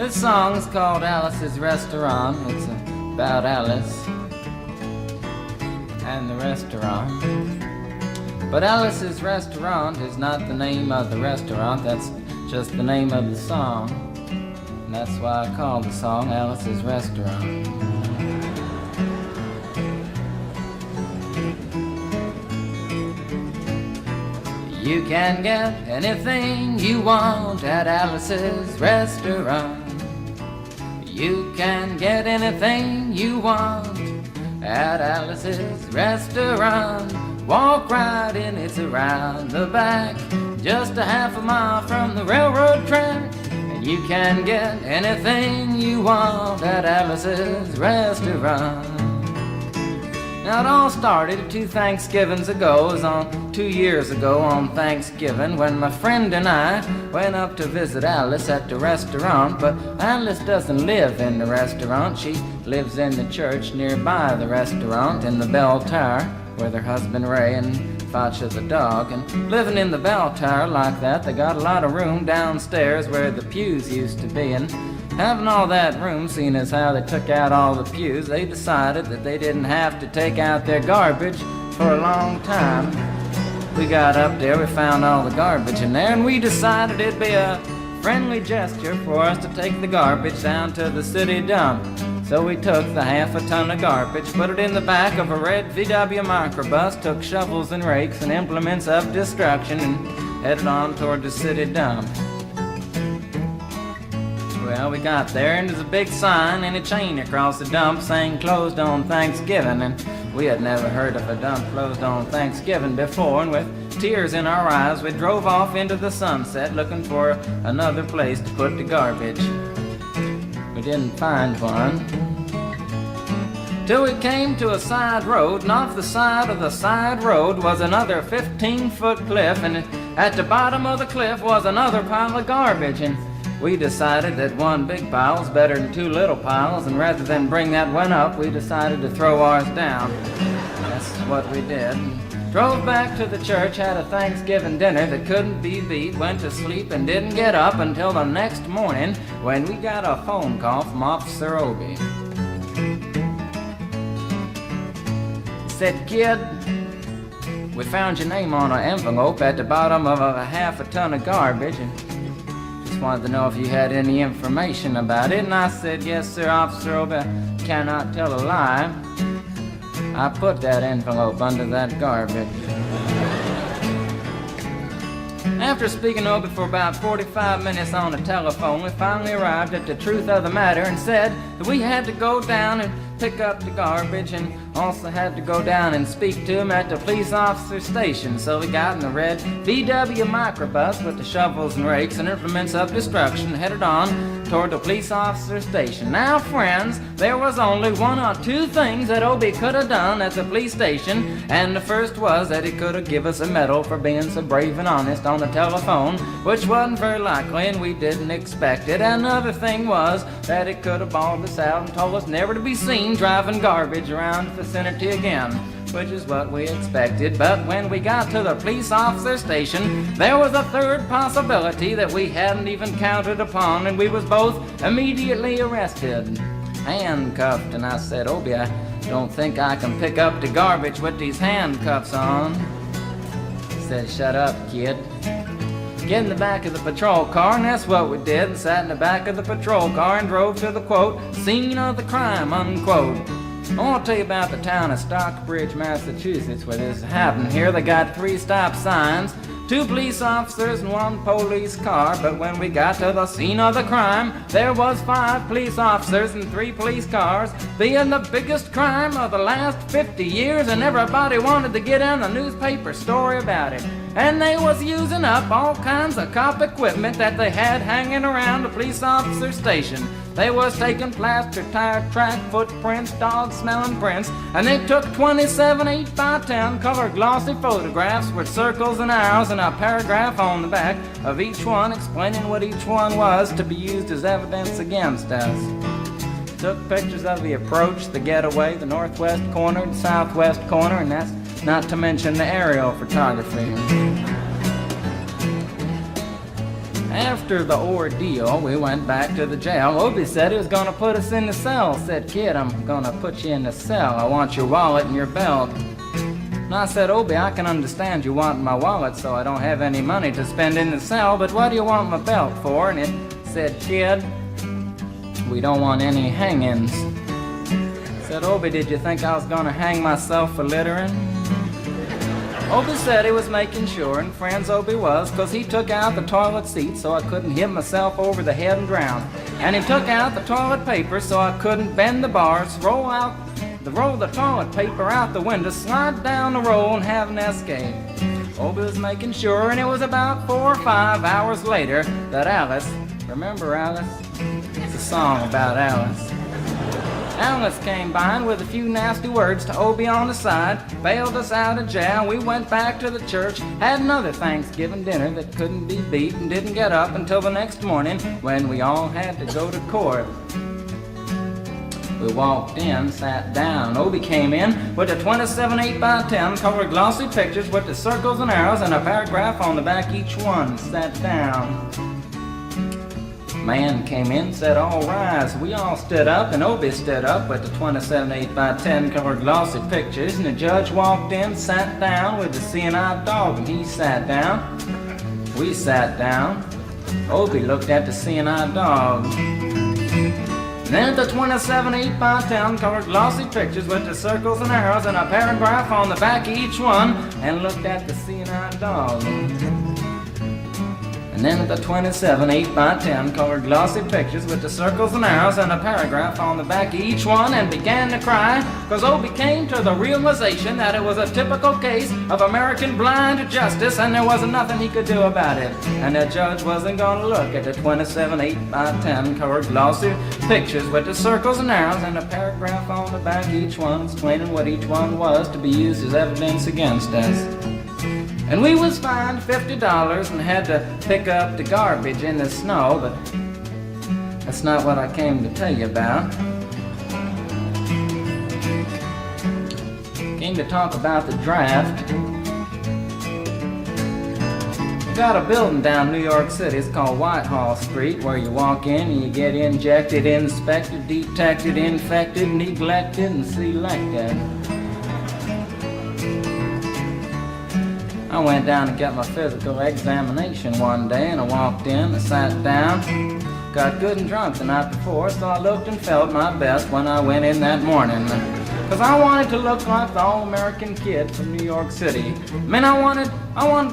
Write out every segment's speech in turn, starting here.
This song's called Alice's Restaurant. It's about Alice and the restaurant. But Alice's Restaurant is not the name of the restaurant, that's just the name of the song. And that's why I call the song Alice's Restaurant. You can get anything you want at Alice's Restaurant. You can get anything you want at Alice's Restaurant. Walk right in, it's around the back, just a half a mile from the railroad track. And you can get anything you want at Alice's Restaurant. Now it all started 2 Thanksgivings ago. It was on 2 years ago on Thanksgiving when my friend and I went up to visit Alice at the restaurant. But Alice doesn't live in the restaurant. She lives in the church nearby the restaurant in the bell tower with her husband Ray and Facha the dog. And living in the bell tower like that, they got a lot of room downstairs where the pews used to be. And having all that room, seeing as how they took out all the pews, they decided that they didn't have to take out their garbage for a long time. We got up there, we found all the garbage in there, and we decided it'd be a friendly gesture for us to take the garbage down to the city dump. So we took the half a ton of garbage, put it in the back of a red VW microbus, took shovels and rakes and implements of destruction, and headed on toward the city dump. Well, we got there, and there's a big sign and a chain across the dump saying closed on Thanksgiving, and we had never heard of a dump closed on Thanksgiving before, and with tears in our eyes, we drove off into the sunset looking for another place to put the garbage. We didn't find one till we came to a side road, and off the side of the side road was another 15-foot cliff, and at the bottom of the cliff was another pile of garbage. And we decided that one big pile was better than 2 little piles, and rather than bring that one up, we decided to throw ours down. That's what we did. Drove back to the church, had a Thanksgiving dinner that couldn't be beat, went to sleep and didn't get up until the next morning when we got a phone call from Officer Obie. He said, "Kid, we found your name on an envelope at the bottom of a half a ton of garbage, and wanted to know if you had any information about it." And I said, "Yes, sir, Officer Obie, I cannot tell a lie. I put that envelope under that garbage." After speaking to Obie for about 45 minutes on the telephone, we finally arrived at the truth of the matter and said that we had to go down and pick up the garbage, and also had to go down and speak to him at the police officer station. So we got in the red VW microbus with the shovels and rakes and implements of destruction, headed on toward the police officer station. Now, friends, there was only 1 or 2 things that Obie could have done at the police station, and the first was that he could have given us a medal for being so brave and honest on the telephone, which wasn't very likely and we didn't expect it. Another thing was that he could have bawled us out and told us never to be seen driving garbage around the vicinity again, which is what we expected. But when we got to the police officer station, there was a third possibility that we hadn't even counted upon, and we was both immediately arrested, handcuffed. And I said, "Obie, I don't think I can pick up the garbage with these handcuffs on." He said, "Shut up, kid. Get in the back of the patrol car," and that's what we did, and sat in the back of the patrol car and drove to the, quote, "scene of the crime," unquote. I want to tell you about the town of Stockbridge, Massachusetts, where this happened. Here they got 3 stop signs, 2 police officers and 1 police car, but when we got to the scene of the crime, there was 5 police officers and 3 police cars, being the biggest crime of the last 50 years, and everybody wanted to get in a newspaper story about it. And they was using up all kinds of cop equipment that they had hanging around the police officer station. They was taking plaster, tire track, footprints, dog-smelling prints, and they took 27 8x10 color glossy photographs with circles and arrows and a paragraph on the back of each one explaining what each one was to be used as evidence against us. Took pictures of the approach, the getaway, the northwest corner, the southwest corner, and that's not to mention the aerial photography. After the ordeal, we went back to the jail. Obie said he was going to put us in the cell. Said, kid, I'm going to put you in the cell. I want your wallet and your belt. And I said, Obie, I can understand you want my wallet so I don't have any money to spend in the cell, but what do you want my belt for? And it said, kid, we don't want any hangings. I said, Obie, did you think I was going to hang myself for littering? Obie said he was making sure, and friends Obie was, 'cause he took out the toilet seat so I couldn't hit myself over the head and drown. And he took out the toilet paper so I couldn't bend the bars, roll the toilet paper out the window, slide down the roll and have an escape. Obie was making sure, and it was about 4 or 5 hours later that Alice, remember Alice? It's a song about Alice. Alice came by and with a few nasty words to Obie on the side, bailed us out of jail. We went back to the church, had another Thanksgiving dinner that couldn't be beat, and didn't get up until the next morning when we all had to go to court. We walked in, sat down. Obie came in with the 27 8x10 colored glossy pictures with the circles and arrows and a paragraph on the back each one. Sat down. Man came in, said, all rise. We all stood up, and Obie stood up with the 27 8x10 colored glossy pictures, and the judge walked in, sat down with the seeing-eyed dog, and he sat down. We sat down. Obie looked at the seeing-eyed dog. Then at the 27 8x10 colored glossy pictures with the circles and arrows and a paragraph on the back of each one, and looked at the seeing-eyed dog. And then at the 27 8x10 colored glossy pictures with the circles and arrows and a paragraph on the back of each one, and began to cry, 'cause Obie came to the realization that it was a typical case of American blind justice, and there wasn't nothing he could do about it. And the judge wasn't going to look at the 27 8x10 colored glossy pictures with the circles and arrows and a paragraph on the back of each one, explaining what each one was to be used as evidence against us. And we was fined $50 and had to pick up the garbage in the snow, but that's not what I came to tell you about. Came to talk about the draft. We got a building down New York City. It's called Whitehall Street, where you walk in and you get injected, inspected, detected, infected, neglected, and selected. I went down to get my physical examination one day, and I walked in, I sat down, got good and drunk the night before, so I looked and felt my best when I went in that morning. 'Cause I wanted to look like the all-American kid from New York City. Man, I wanted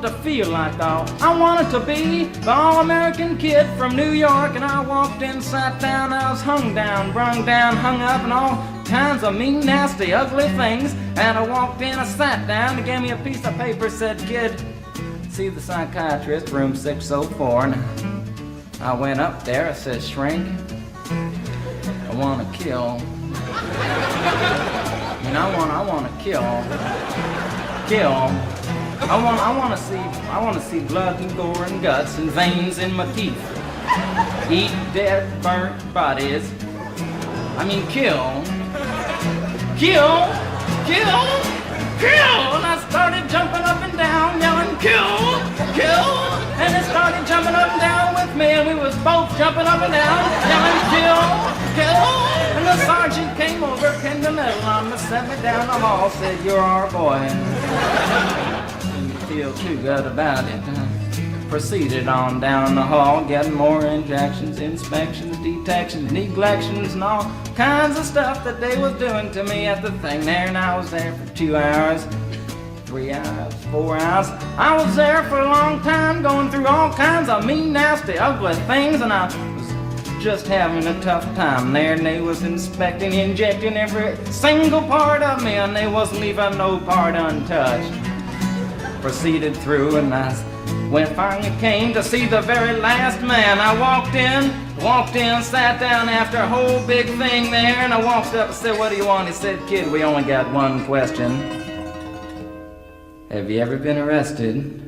to feel like I wanted to be the all-American kid from New York, and I walked in, sat down, I was hung down, brung down, hung up, and all kinds of mean, nasty, ugly things. And I walked in, I sat down, he gave me a piece of paper, said, kid, see the psychiatrist, room 604. And I went up there, I said, shrink, I want to kill. And I want to kill. I want to see blood and gore and guts and veins in my teeth. Eat dead, burnt bodies. I mean, kill. Kill! Kill! Kill! And I started jumping up and down, yelling, kill! Kill! And it started jumping up and down with me, and we was both jumping up and down, yelling, kill! Kill! And the sergeant came over, pinned the medal on me, set me down the hall, said, you're our boy. Didn't feel too good about it. Proceeded on down the hall, getting more injections, inspections, detections, neglections, and all kinds of stuff that they was doing to me at the thing there. And I was there for 2 hours, 3 hours, 4 hours. I was there for a long time, going through all kinds of mean, nasty, ugly things, and I was just having a tough time there. And they was inspecting, injecting every single part of me, and they wasn't leaving no part untouched. Proceeded through, and when it finally came to see the very last man, I walked in, sat down after a whole big thing there, and I walked up and said, what do you want? He said, kid, we only got one question. Have you ever been arrested?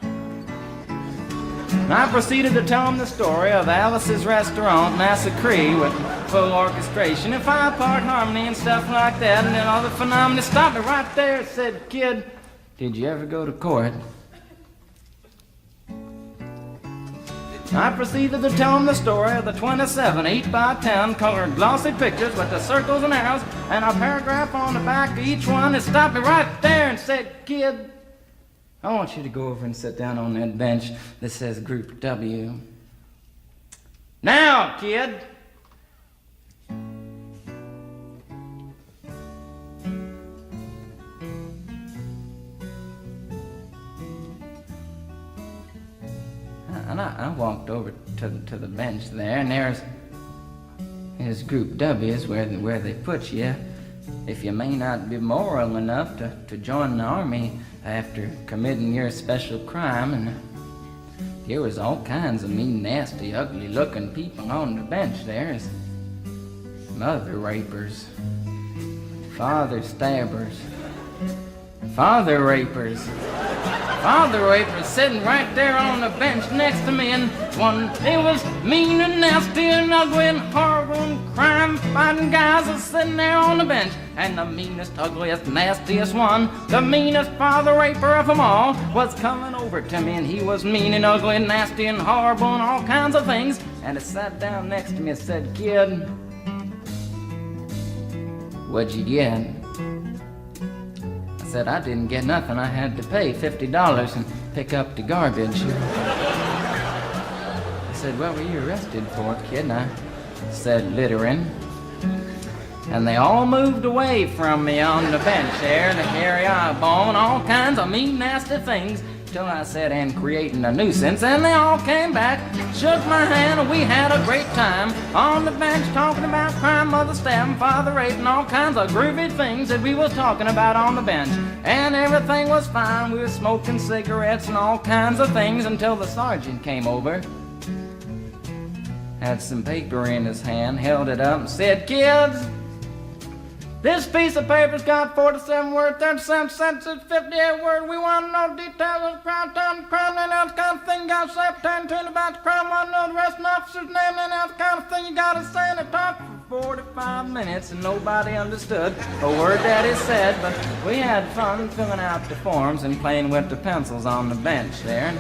And I proceeded to tell him the story of Alice's restaurant, Massacre, with full orchestration and 5-part harmony and stuff like that, and then all the phenomena stopped me right there and said, kid, did you ever go to court? I proceeded to tell him the story of the 27 8x10 colored glossy pictures with the circles and arrows and a paragraph on the back of each one. It stopped me right there and said, "Kid, I want you to go over and sit down on that bench that says Group W. Now, kid." And I walked over to the bench there, and there's Group W is where they put you if you may not be moral enough to join the army after committing your special crime. And there was all kinds of mean, nasty, ugly-looking people on the bench there. Mother rapers, father stabbers, father rapers sitting right there on the bench next to me, and it was mean and nasty and ugly and horrible and crime-fighting guys are sitting there on the bench. And the meanest, ugliest, nastiest one, the meanest father raper of them all, was coming over to me, and he was mean and ugly and nasty and horrible and all kinds of things. And he sat down next to me and said, "Kid, what'd you get?" I said, "I didn't get nothing. I had to pay $50 and pick up the garbage." He said, "What were you arrested for, kid?" And I said, "Littering." And they all moved away from me on the bench there, the hairy eyeball and all kinds of mean, nasty things, till I said, "And creating a nuisance," and they all came back, shook my hand, and we had a great time on the bench talking about crime, mother stabbing, father raping, all kinds of groovy things that we was talking about on the bench. And everything was fine. We were smoking cigarettes and all kinds of things until the sergeant came over, had some paper in his hand, held it up and said, "Kids, this piece of paper's got 47 words, 37 sentences, 58 words. We want to know details of the crime, time, crime, and that kind of thing. You got to say pertaining about the crime. Want to know the rest of the officer's name, and that kind of thing. You got to say." And it talked for 45 minutes, and nobody understood a word that he said. But we had fun filling out the forms and playing with the pencils on the bench there. And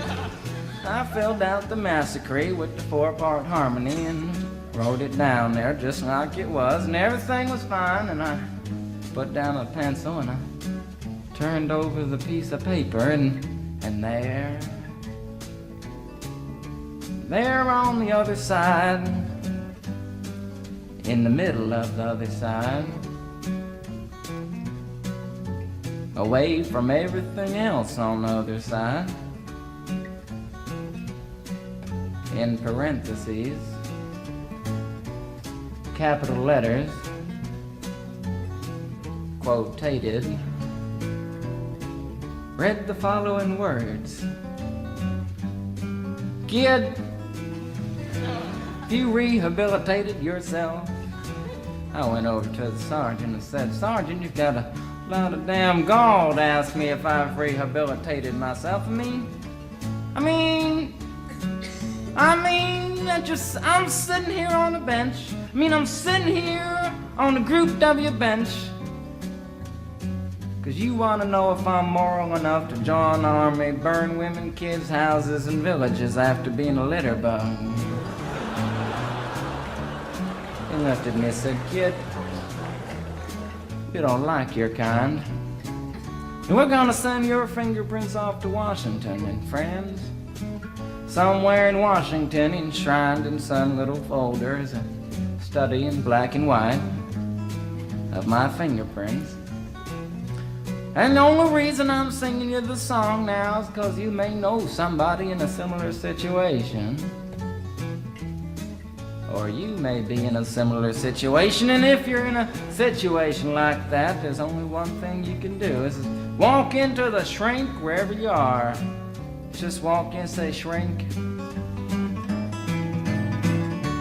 I filled out the Massacre with the 4-part harmony and wrote it down there just like it was, and everything was fine. And I put down a pencil and I turned over the piece of paper, and there on the other side, in the middle of the other side, away from everything else on the other side, in parentheses, capital letters, quotated, read the following words: "Kid, you rehabilitated yourself." I went over to the sergeant and said, "Sergeant, you've got a lot of damn gall to ask me if I've rehabilitated myself. I'm sitting here on the bench. I'm sitting here on the Group W bench because you want to know if I'm moral enough to join the army, burn women, kids' houses, and villages after being a litter bug." He looked at me and said, "Kid, you don't like your kind. And we're going to send your fingerprints off to Washington, and friends, somewhere in Washington, enshrined in some little folder, is a study in black and white of my fingerprints. And the only reason I'm singing you the song now is because you may know somebody in a similar situation. Or you may be in a similar situation, and if you're in a situation like that, there's only one thing you can do, is walk into the shrink wherever you are. Just walk in and say, 'Shrink,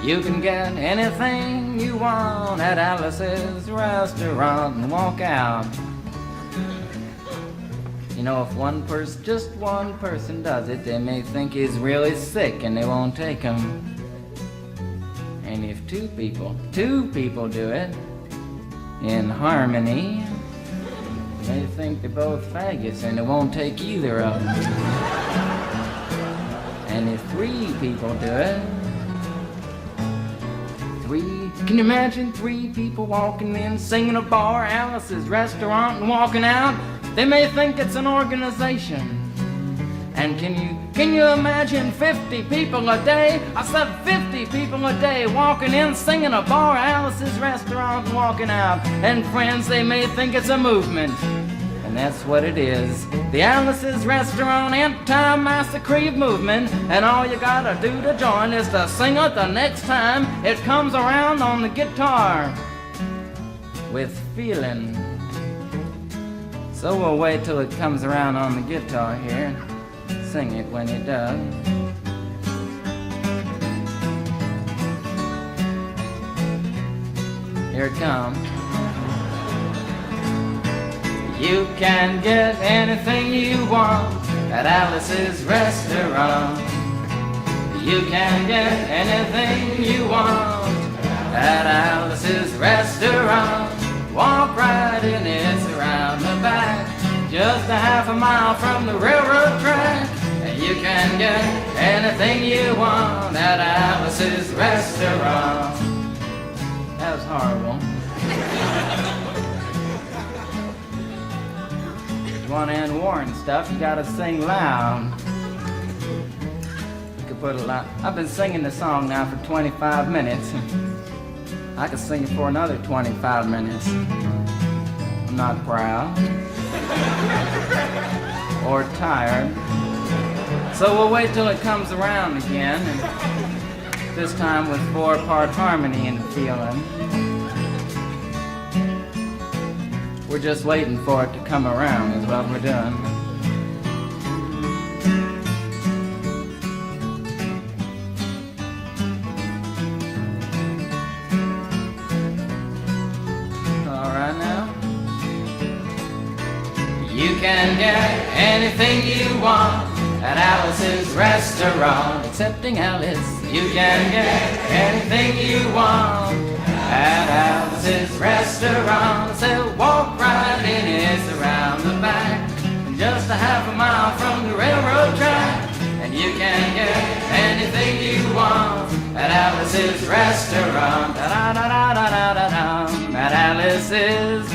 you can get anything you want at Alice's restaurant,' and walk out. You know, if just one person does it, they may think he's really sick and they won't take him. And if two people do it in harmony, they think they're both faggots and they won't take either of them. And if 3 people do it, 3, can you imagine 3 people walking in, singing a bar, Alice's restaurant, and walking out? They may think it's an organization. And can you imagine 50 people a day? I said 50 people a day walking in, singing a bar, Alice's restaurant, and walking out. And friends, they may think it's a movement. And that's what it is. The Alice's Restaurant Anti-Massacre movement. And all you gotta do to join is to sing it the next time it comes around on the guitar with feeling. So we'll wait till it comes around on the guitar here. Sing it when it does. Here it comes. You can get anything you want at Alice's Restaurant. You can get anything you want at Alice's Restaurant. Walk right in, it's around the back, just a half a mile from the railroad track. And you can get anything you want at Alice's Restaurant. That was horrible. If you want to end war and stuff, you gotta sing loud. You could put a lot. I've been singing the song now for 25 minutes. I could sing it for another 25 minutes. I'm not proud or tired. So we'll wait till it comes around again, and this time with 4-part harmony and feeling. We're just waiting for it to come around is what we're doing. You can get anything you want at Alice's Restaurant. Excepting Alice, you can get anything you want at Alice's Restaurant. So walk right in, it's around the back, just a half a mile from the railroad track. And you can get anything you want at Alice's Restaurant. Da da da da da da da. At Alice's